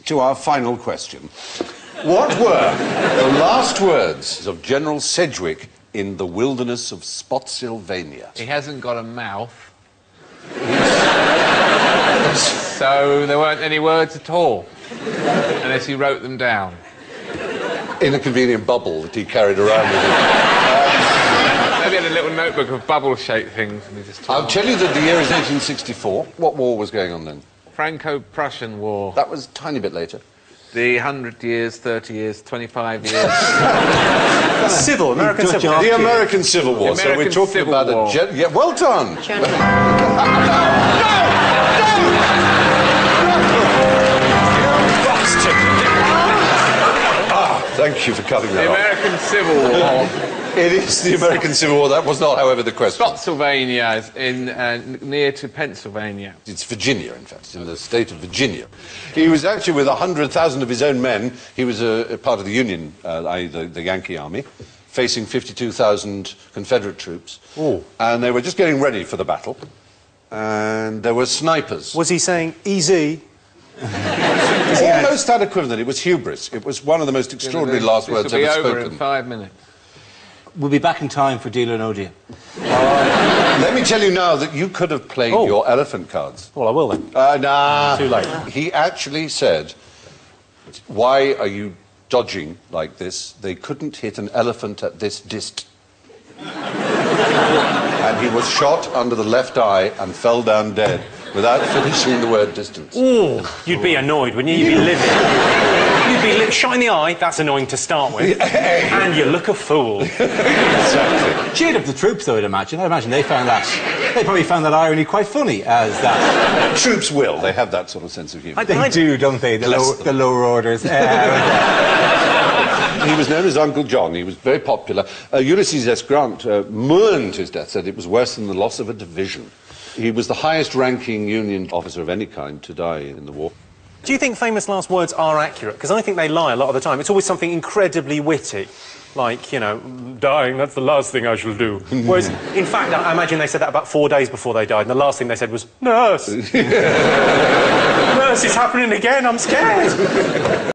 to our final question. What were the last words of General Sedgwick in the wilderness of Spotsylvania? He hasn't got a mouth. So there weren't any words at all, unless he wrote them down. In a convenient bubble that he carried around with him. Maybe he had a little notebook of bubble-shaped things and he just... I'll tell you that the year is 1864. What war was going on then? Franco-Prussian War. That was a tiny bit later. The 100 years, 30 years, 25 years... Civil, American Civil War. The American Civil War. So we're talking about a... Yeah, well done! Thank you for cutting that off. The American Civil War. It is the American Civil War. That was not, however, the question. Spotsylvania, near to Pennsylvania. It's Virginia, in fact, in the state of Virginia. He was actually with 100,000 of his own men. He was a part of the Union, i.e. the Yankee Army, facing 52,000 Confederate troops. Ooh. And they were just getting ready for the battle. And there were snipers. Was he saying, easy? Almost that equivalent. It was hubris. It was one of the most extraordinary last words ever spoken. This will be over in 5 minutes. We'll be back in time for Deal or No Deal. Let me tell you now that you could have played your elephant cards. Well, I will then. Nah. Too late. He actually said, why are you dodging like this? They couldn't hit an elephant at this dist. And he was shot under the left eye and fell down dead without finishing the word distance. Ooh, you'd be annoyed, wouldn't you? You'd be livid. You'd be shot in the eye, that's annoying to start with. And you look a fool. Exactly. Cheered up the troops, though, I'd imagine. I imagine they probably found that irony quite funny, as that... Troops will. They have that sort of sense of humour. They do, don't they? The lower orders. He was known as Uncle John. He was very popular. Ulysses S. Grant mourned his death, said it was worse than the loss of a division. He was the highest-ranking Union officer of any kind to die in the war. Do you think famous last words are accurate? Because I think they lie a lot of the time. It's always something incredibly witty. Like, you know, dying, that's the last thing I shall do. Whereas, in fact, I imagine they said that about 4 days before they died, and the last thing they said was, nurse! Nurse, it's happening again, I'm scared!